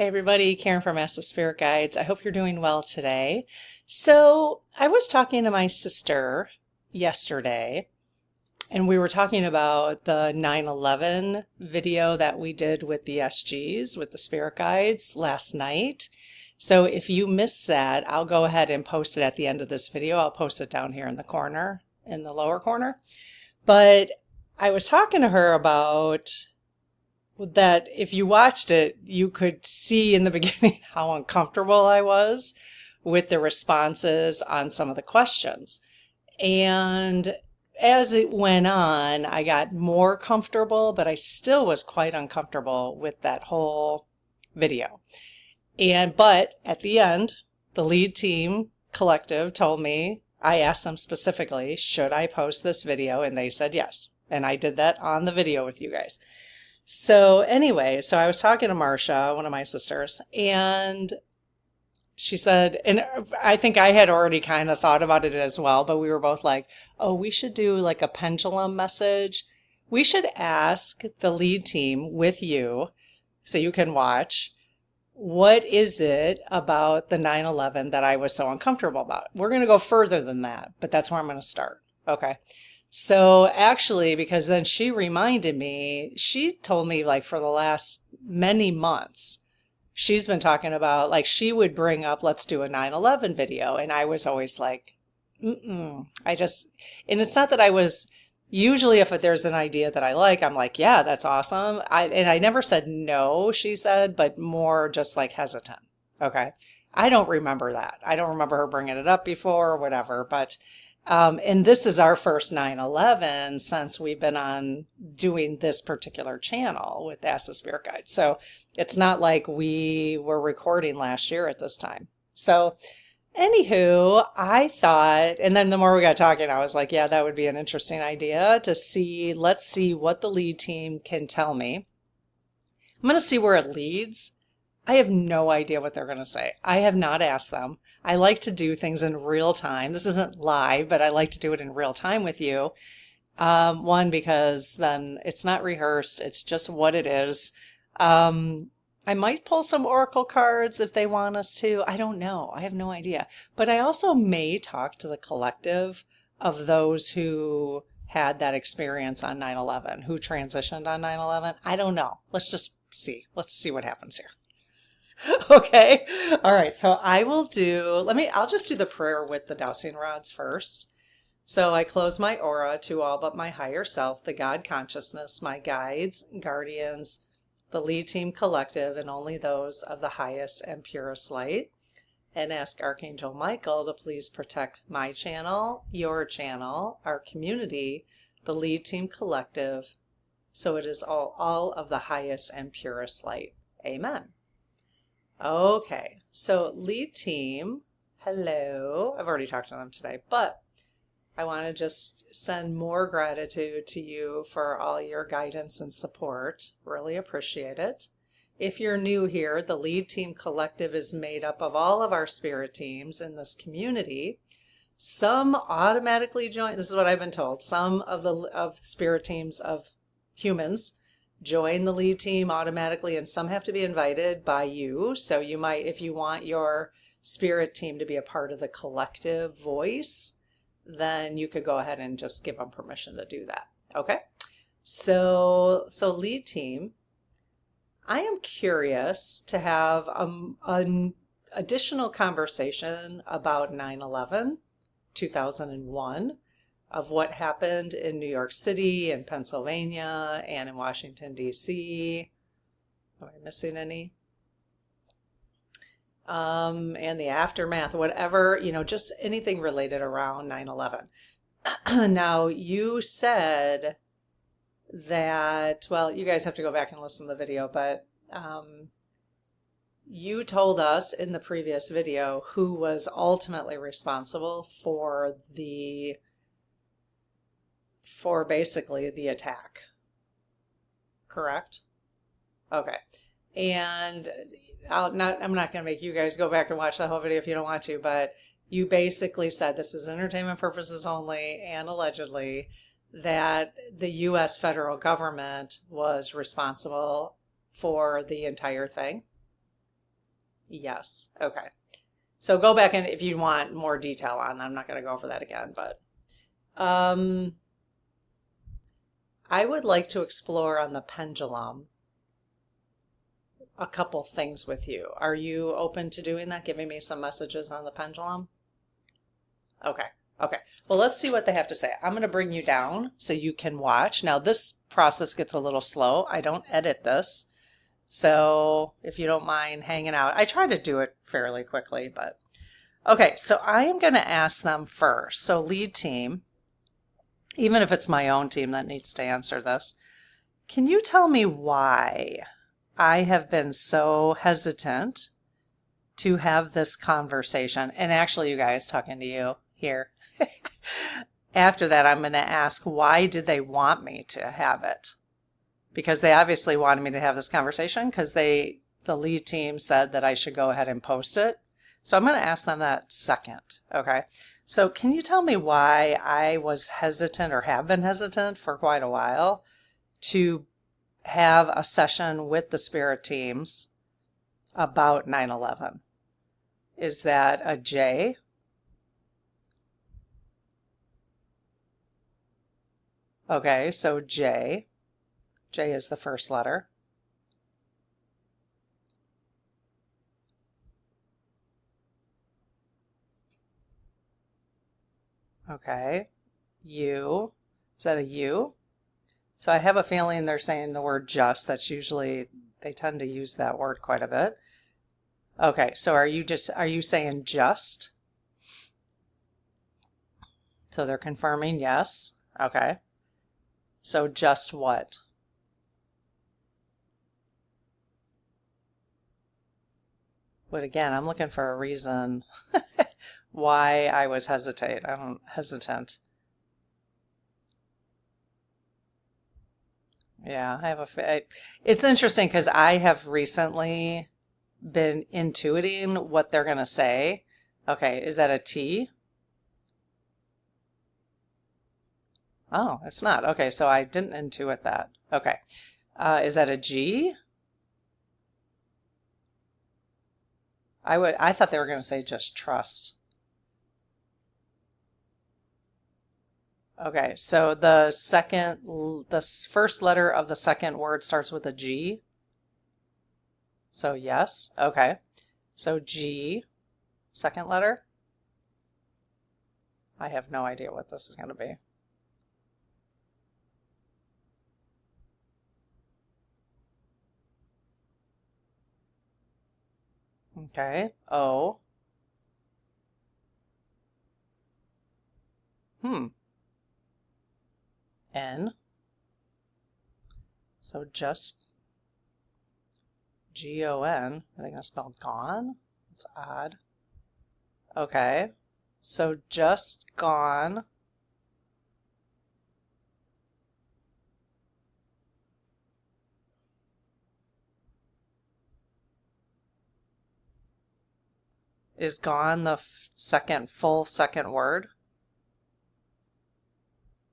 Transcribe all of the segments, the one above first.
Hey everybody, Karen from Master Spirit Guides. I hope you're doing well today. So, I was talking to my sister yesterday, and we were talking about the 9/11 video that we did with the SGs, with the Spirit Guides last night. So, if you missed that, I'll go ahead and post it at the end of this video. I'll post it down here in the corner, in the lower corner. But I was talking to her about that if you watched it, you could see in the beginning how uncomfortable I was with the responses on some of the questions. And as it went on, I got more comfortable, but I still was quite uncomfortable with that whole video. But at the end, the lead team collective told me, I asked them specifically, should I post this video? And they said yes. And I did that on the video with you guys. So anyway, I was talking to Marcia, one of my sisters, and she said, and I think I had already kind of thought about it as well, but we were both like, oh, we should do like a pendulum message. We should ask the lead team with you so you can watch. What is it about the 9/11 that I was so uncomfortable about? We're going to go further than that, but that's where I'm going to start. Okay. So actually, because then she reminded me, she told me like for the last many months, she's been talking about like she would bring up, let's do a 9/11 video. And I was always like, and it's not that I was, usually if there's an idea that I like, I'm like, yeah, that's awesome. And I never said no, she said, but more just like hesitant. Okay. I don't remember that. I don't remember her bringing it up before or whatever, but and this is our first 9/11 since we've been on doing this particular channel with Ask the Spirit Guide. So it's not like we were recording last year at this time. So anywho, I thought, and then the more we got talking, I was like, yeah, that would be an interesting idea to see. Let's see what the lead team can tell me. I'm going to see where it leads. I have no idea what they're going to say. I have not asked them. I like to do things in real time. This isn't live, but I like to do it in real time with you. One, because then it's not rehearsed. It's just what it is. I might pull some oracle cards if they want us to. I don't know. I have no idea. But I also may talk to the collective of those who had that experience on 9/11, who transitioned on 9/11. I don't know. Let's just see. Let's see what happens here. Okay. All right. So I'll just do the prayer with the dowsing rods first. So I close my aura to all but my higher self, the God consciousness, my guides, guardians, the lead team collective, and only those of the highest and purest light. And ask Archangel Michael to please protect my channel, your channel, our community, the lead team collective. So it is all of the highest and purest light. Amen. Okay, so lead team, hello. I've already talked to them today, but I want to just send more gratitude to you for all your guidance and support. Really appreciate it. If you're new here, the lead team collective is made up of all of our spirit teams in this community. Some automatically join, this is what I've been told, some of spirit teams of humans join the lead team automatically, and some have to be invited by you. So you might, if you want your spirit team to be a part of the collective voice, then you could go ahead and just give them permission to do that. Okay. So lead team, I am curious to have an additional conversation about 9/11, 2001. Of what happened in New York City and Pennsylvania and in Washington, D.C. Am I missing any? And the aftermath, whatever, just anything related around 9/11. Now, you said that, well, you guys have to go back and listen to the video, but you told us in the previous video who was ultimately responsible for basically the attack, correct? Okay. And I'm not going to make you guys go back and watch the whole video if you don't want to, but you basically said this is entertainment purposes only and allegedly that the U.S. federal government was responsible for the entire thing. Yes. Okay. So go back and if you want more detail on that, I'm not going to go over that again, but um, I would like to explore on the pendulum a couple things with you. Are you open to doing that? Giving me some messages on the pendulum? Okay. Okay. Well, let's see what they have to say. I'm going to bring you down so you can watch. Now, this process gets a little slow. I don't edit this. So if you don't mind hanging out, I try to do it fairly quickly, but okay. So I am going to ask them first. So lead team, even if it's my own team that needs to answer this, can you tell me why I have been so hesitant to have this conversation? And actually, you guys, talking to you here. After that, I'm going to ask, why did they want me to have it? Because they obviously wanted me to have this conversation because the lead team said that I should go ahead and post it. So I'm going to ask them that second. Okay. So can you tell me why I was hesitant or have been hesitant for quite a while to have a session with the spirit teams about 9/11? Is that a J? Okay, so J. J is the first letter. Okay. U. Is that a U? So I have a feeling they're saying the word just. That's usually, they tend to use that word quite a bit. Okay, so are you saying just? So they're confirming yes. Okay. So just what? But again, I'm looking for a reason why I was hesitant. Yeah, it's interesting because I have recently been intuiting what they're going to say. Okay, is that a T? Oh, it's not. Okay, so I didn't intuit that. Okay. Is that a G? I thought they were going to say just trust. Okay, so the first letter of the second word starts with a G. So yes. Okay. So G, second letter. I have no idea what this is going to be. Okay. O. N. So just G-O-N. Are they going to spell gone? It's odd. Okay. So just gone. Is gone the full second word?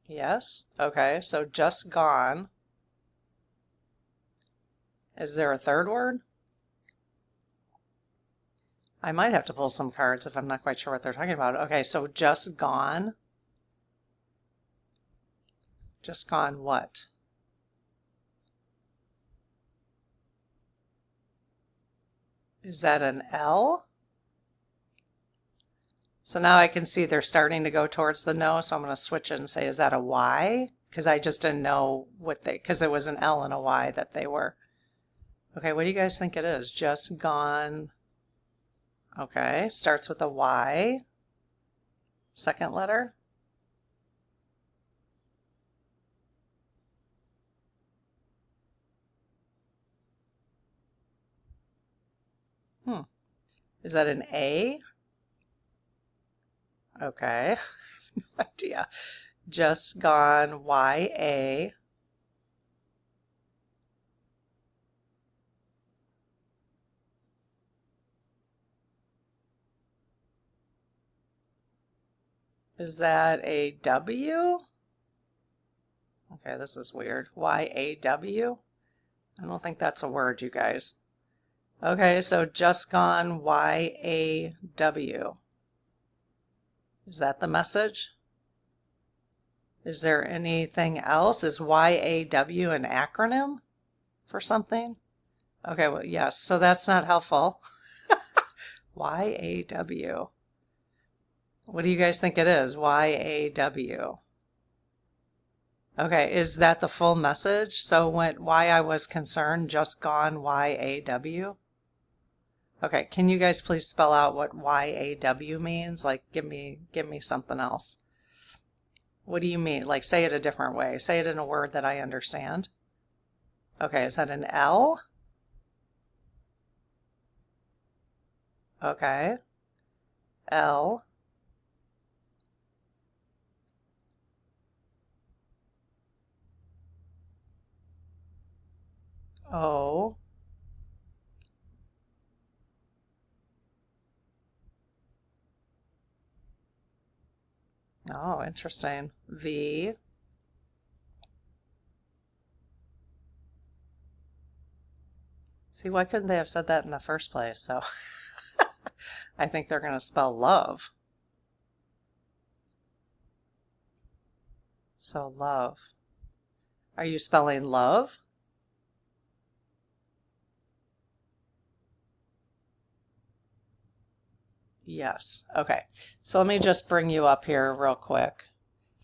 Yes. Okay. So just gone. Is there a third word? I might have to pull some cards if I'm not quite sure what they're talking about. Okay, so just gone. Just gone what? Is that an L? So now I can see they're starting to go towards the no, so I'm going to switch it and say, is that a Y? Because I just didn't know because it was an L and a Y that they were. Okay, what do you guys think it is? Just gone. Okay, starts with a Y. Second letter. Is that an A? Okay, no idea. Just gone YA. Is that a W? Okay, this is weird. YAW? I don't think that's a word, you guys. Okay, so just gone YAW. Is that the message? Is there anything else? Is YAW an acronym for something? Okay, well, yes, so that's not helpful. YAW. What do you guys think it is? YAW. Okay, is that the full message? So why I was concerned, just gone YAW? Okay, can you guys please spell out what YAW means? Like give me something else. What do you mean? Like say it a different way. Say it in a word that I understand. Okay, is that an L? Okay. L. O. Oh, interesting. V. See, why couldn't they have said that in the first place? So I think they're going to spell love. So love. Are you spelling love? Yes. Okay. So let me just bring you up here real quick.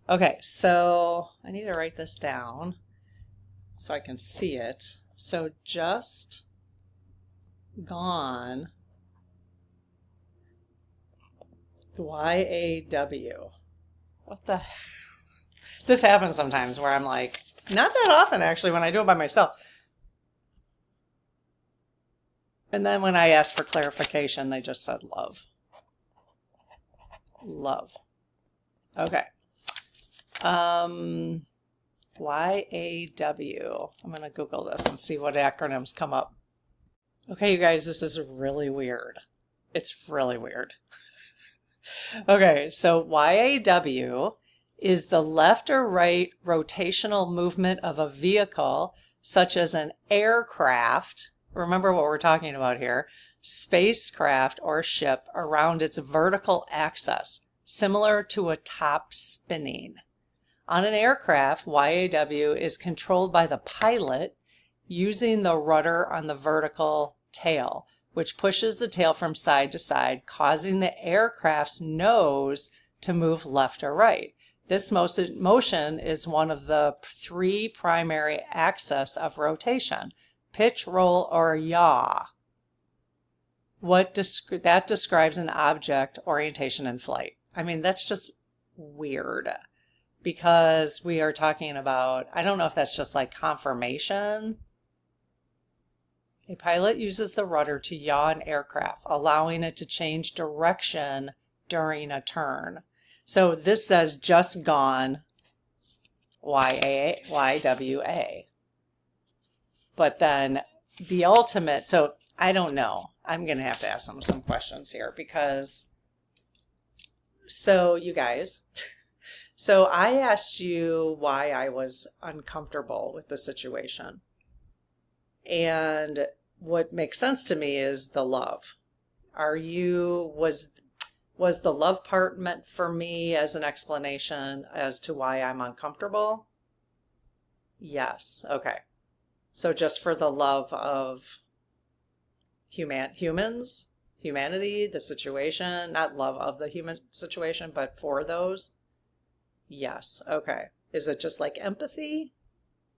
Okay, so I need to write this down so I can see it. So just gone YAW. What the heck? This happens sometimes where I'm like, not that often actually when I do it by myself. And then when I ask for clarification, they just said love. Love. Okay. YAW. I'm going to Google this and see what acronyms come up. Okay, you guys, this is really weird. It's really weird. Okay, so YAW is the left or right rotational movement of a vehicle, such as an aircraft. Remember what we're talking about here. Spacecraft or ship around its vertical axis, similar to a top spinning. On an aircraft, YAW is controlled by the pilot using the rudder on the vertical tail, which pushes the tail from side to side, causing the aircraft's nose to move left or right. This motion is one of the three primary axes of rotation: pitch, roll, or yaw. That describes an object, orientation, and flight. I mean, that's just weird because we are talking about, I don't know if that's just like confirmation. A pilot uses the rudder to yaw an aircraft, allowing it to change direction during a turn. So this says just gone YWA. But then the ultimate, so I don't know. I'm going to have to ask them some questions here because, so you guys, so I asked you why I was uncomfortable with the situation. And what makes sense to me is the love. Was the love part meant for me as an explanation as to why I'm uncomfortable? Yes. Okay. So just for the love of humans, humanity, the situation, not love of the human situation, but for those? Yes. Okay. Is it just like empathy,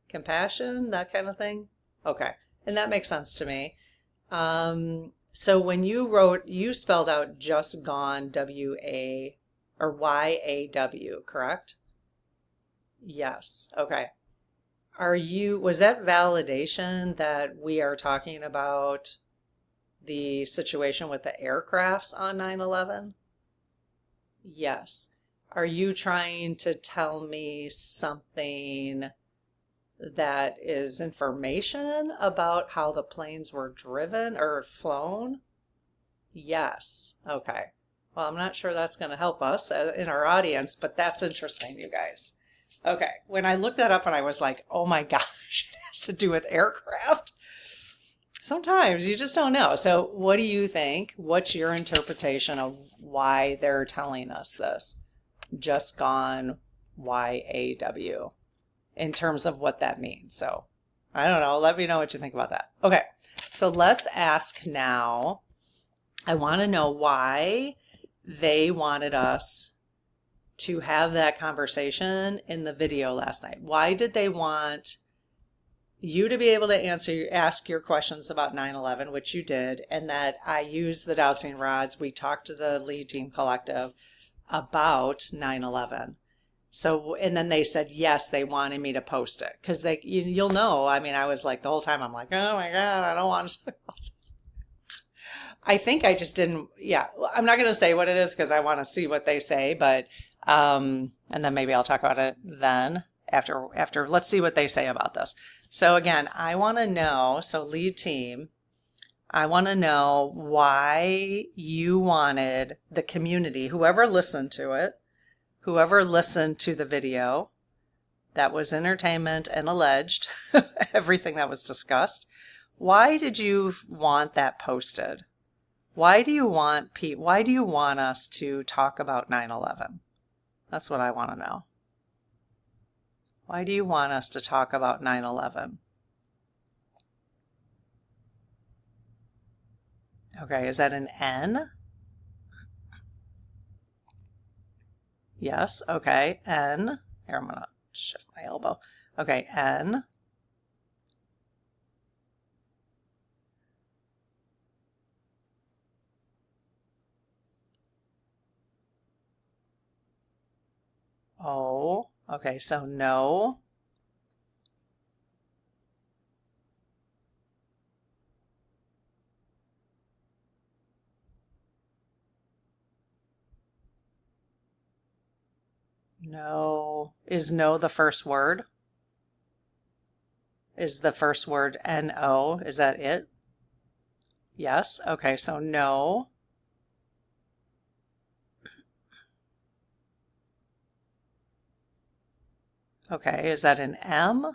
compassion, that kind of thing? Okay. And that makes sense to me. So when you spelled out just gone W-A or Y-A-W, correct? Yes. Okay. Was that validation that we are talking about the situation with the aircrafts on 9/11? Yes. Are you trying to tell me something that is information about how the planes were driven or flown? Yes. Okay. Well, I'm not sure that's going to help us in our audience, but that's interesting, you guys. Okay. When I looked that up and I was like, oh my gosh, it has to do with aircraft. Sometimes you just don't know. So what do you think? What's your interpretation of why they're telling us this? Just gone YAW in terms of what that means. So I don't know. Let me know what you think about that. Okay. So let's ask now. I want to know why they wanted us to have that conversation in the video last night. Why did they want you to be able to ask your questions about 9/11, which you did, and that I used the dowsing rods. We talked to the lead team collective about 9/11. So, and then they said, yes, they wanted me to post it because you'll know. I mean, I was like, the whole time I'm like, oh my God, I don't want to. I think I just didn't. Yeah, I'm not going to say what it is because I want to see what they say, but, and then maybe I'll talk about it then after, let's see what they say about this. So again, I want to know, so lead team, I want to know why you wanted the community, whoever listened to it, whoever listened to the video, that was entertainment and alleged, everything that was discussed. Why did you want that posted? Why do you want us to talk about 9/11? That's what I want to know. Why do you want us to talk about 9/11? Okay, is that an N? Yes, okay, N. Here, I'm going to shift my elbow. Okay, N. O. Okay, so no. No. Is no the first word? Is the first word N-O? Is that it? Yes. Okay, so no. Okay, is that an M?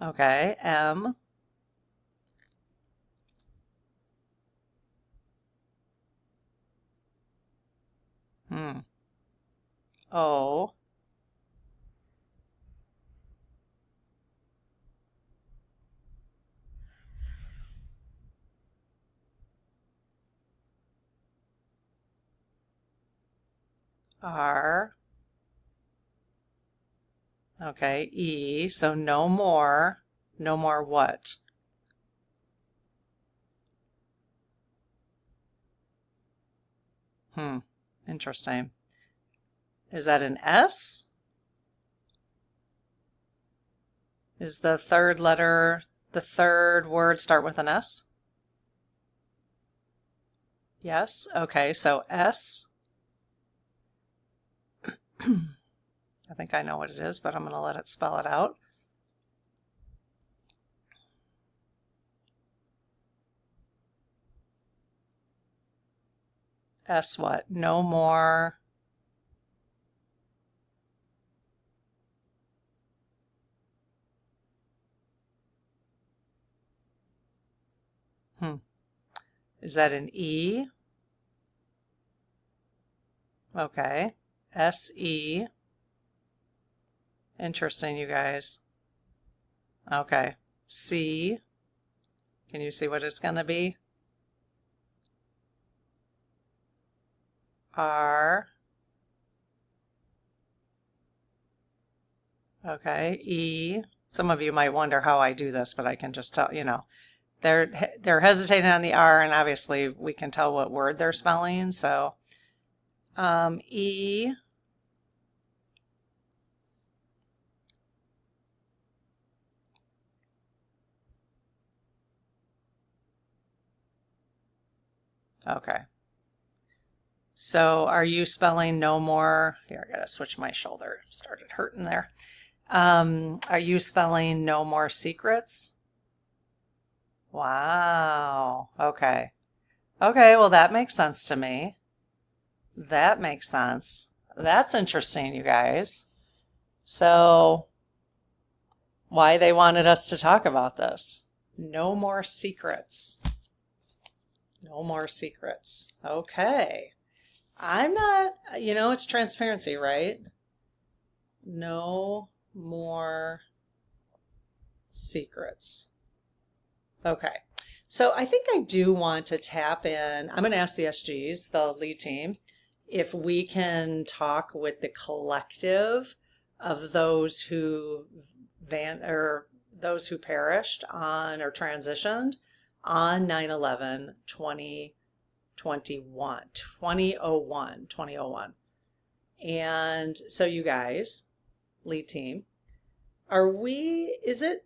Okay, M. O. R. Okay, E. So no more. No more what? Interesting. Is that an S? Is the third word start with an S? Yes. Okay, so S. I think I know what it is, but I'm going to let it spell it out. S what? No more. Is that an E? Okay. S-E. Interesting, you guys. Okay. C. Can you see what it's going to be? R. Okay. E. Some of you might wonder how I do this, but I can just tell, they're hesitating on the R, and obviously we can tell what word they're spelling. So E. Okay. So are you spelling no more? Here, I gotta switch my shoulder. Started hurting there. Are you spelling no more secrets? Wow. Okay. Okay, well, that makes sense to me. That makes sense. That's interesting, you guys. So, why they wanted us to talk about this? No more secrets. No more secrets. Okay. I'm not, it's transparency, right? No more secrets. Okay. So I think I do want to tap in. I'm going to ask the SGs, the lead team, if we can talk with the collective of those who those who perished on or transitioned on 9/11 2021 2001. And so you guys, lead team, is it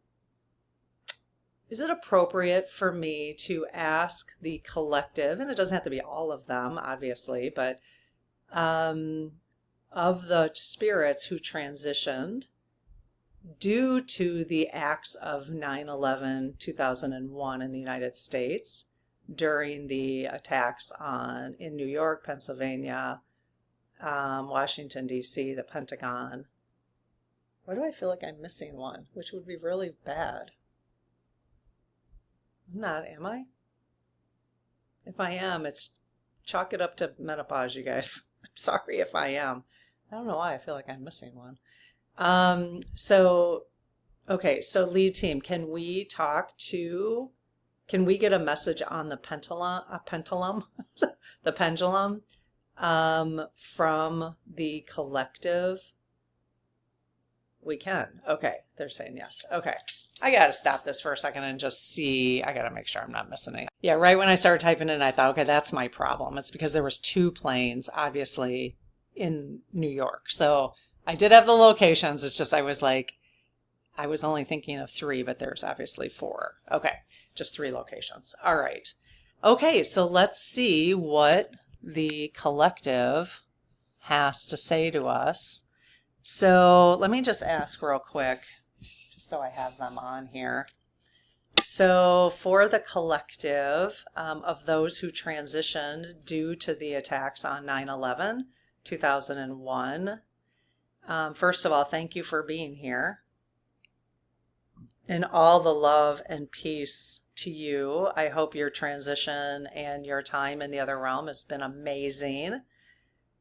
appropriate for me to ask the collective, and it doesn't have to be all of them, obviously, but of the spirits who transitioned due to the acts of 9/11 2001 in the United States during the attacks in New York, Pennsylvania, Washington, D.C., the Pentagon. Why do I feel like I'm missing one, which would be really bad? I'm not, am I? If I am, chalk it up to menopause, you guys. I'm sorry if I am. I don't know why I feel like I'm missing one. Okay, so lead team, can we get a message on the pendulum, the pendulum, from the collective? We can. Okay, they're saying yes. Okay. I got to stop this for a second and just see. I got to make sure I'm not missing anything. Yeah, right when I started typing in, I thought, okay, that's my problem. It's because there was 2 planes, obviously, in New York. So I did have the locations. It's just I was only thinking of 3, but there's obviously 4. Okay, just 3 locations. All right. Okay, so let's see what the collective has to say to us. So let me just ask real quick, just so I have them on here. So for the collective of those who transitioned due to the attacks on 9/11, 2001, first of all, thank you for being here. And all the love and peace to you. I hope your transition and your time in the other realm has been amazing.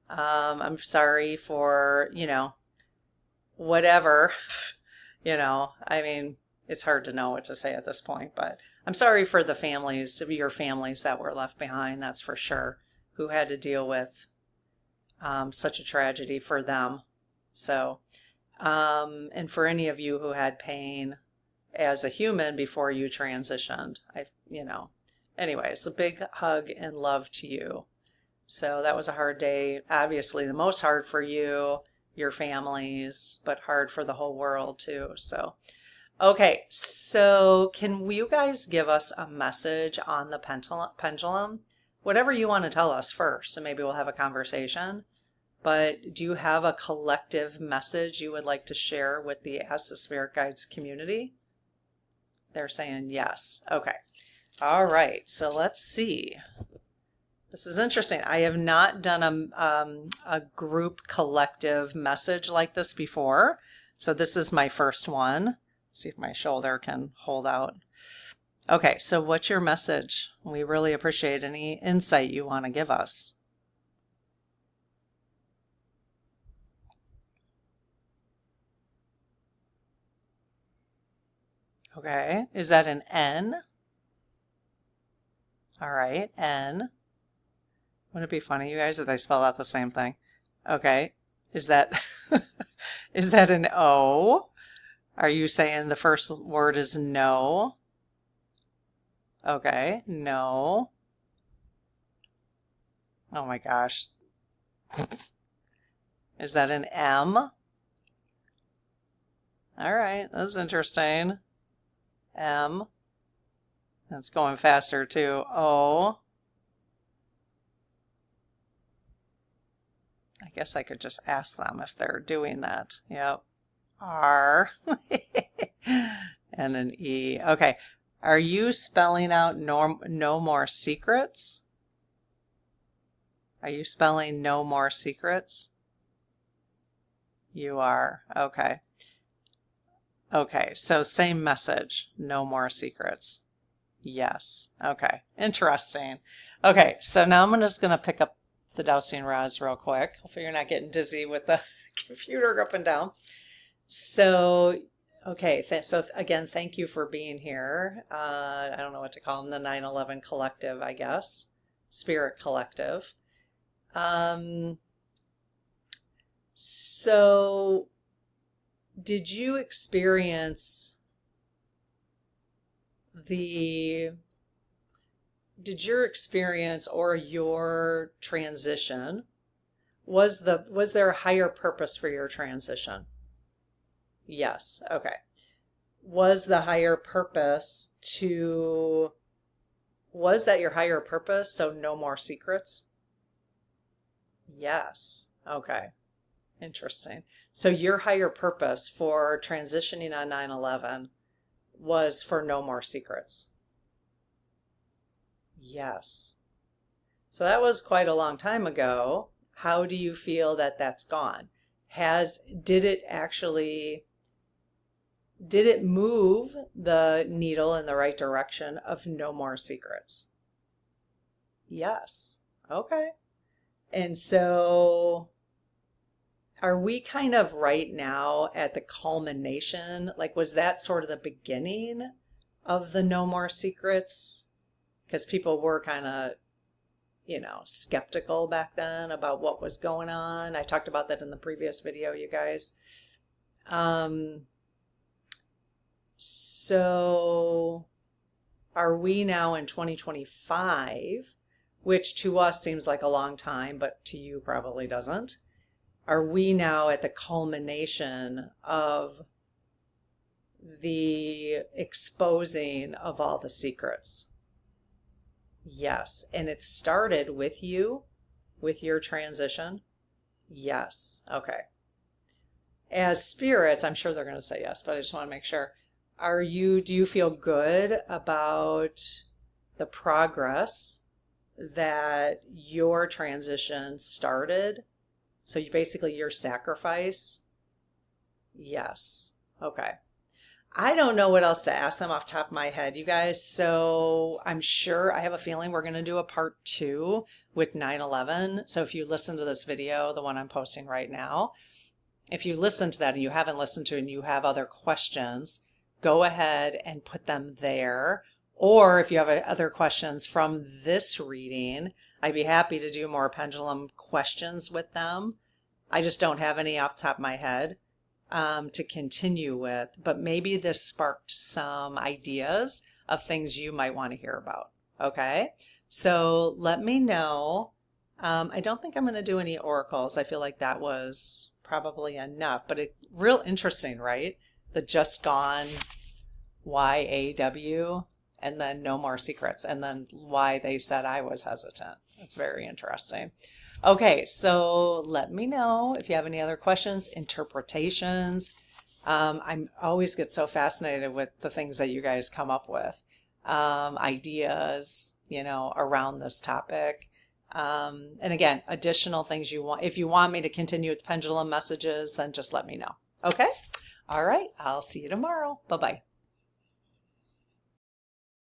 I'm sorry for, whatever, I mean, it's hard to know what to say at this point, but I'm sorry for the families, your families that were left behind, that's for sure, who had to deal with such a tragedy for them. So, and for any of you who had pain as a human before you transitioned, anyways, a big hug and love to you. So that was a hard day, obviously the most hard for you, your families, but hard for the whole world too. So, okay, so can you guys give us a message on the pendulum? Whatever you want to tell us first, and maybe we'll have a conversation. But do you have a collective message you would like to share with the Ask the Spirit Guides community? They're saying yes. Okay. All right, so let's see. This is interesting. I have not done a group collective message like this before. So this is my first one. Let's see if my shoulder can hold out. Okay, so what's your message? We really appreciate any insight you want to give us. Okay, is that an N? All right, N. Wouldn't it be funny, you guys, if they spell out the same thing? Okay. Is that is that an O? Are you saying the first word is no? Okay, no. Oh my gosh. Is that an M? All right, that's interesting. M. That's going faster too. O. I guess I could just ask them if they're doing that. Yep. R. And an E. Okay. Are you spelling out no more secrets? Are you spelling no more secrets? You are. Okay. Okay, so same message. No more secrets. Yes. Okay. Interesting. Okay, so now I'm just going to pick up the dowsing rods real quick. Hopefully you're not getting dizzy with the computer up and down. So, okay. So again, thank you for being here. I don't know what to call them, the 9/11 Collective, I guess. Spirit Collective. So did you experience did your experience or your transition, was there a higher purpose for your transition? Yes. Okay. Was the higher purpose was that your higher purpose? So no more secrets? Yes. Okay. Interesting. So your higher purpose for transitioning on 9/11 was for no more secrets. Yes. So that was quite a long time ago. How do you feel that that's gone? Did it move the needle in the right direction of no more secrets? Yes. Okay. And so are we kind of right now at the culmination? Like, was that sort of the beginning of the no more secrets? Because people were kind of, skeptical back then about what was going on. I talked about that in the previous video, you guys. So are we now in 2025, which to us seems like a long time, but to you probably doesn't? Are we now at the culmination of the exposing of all the secrets? Yes. And it started with you, with your transition? Yes. Okay. As spirits, I'm sure they're going to say yes, but I just want to make sure. Do you feel good about the progress that your transition started? So your sacrifice? Yes. Okay. I don't know what else to ask them off the top of my head, you guys. So I have a feeling we're going to do a part 2 with 9/11. So if you listen to this video, the one I'm posting right now, if you listen to that and you haven't listened to it and you have other questions, go ahead and put them there. Or if you have other questions from this reading, I'd be happy to do more pendulum questions with them. I just don't have any off the top of my head to continue with, but maybe this sparked some ideas of things you might want to hear about. Okay, so let me know. I don't think I'm going to do any oracles. I feel like that was probably enough, but real interesting, right? The just gone YAW and then no more secrets, and then why they said I was hesitant. It's very interesting. Okay, so let me know if you have any other questions, interpretations. I always get so fascinated with the things that you guys come up with, ideas, around this topic. And again, additional things if you want me to continue with pendulum messages, then just let me know. Okay? All right, I'll see you tomorrow. Bye-bye.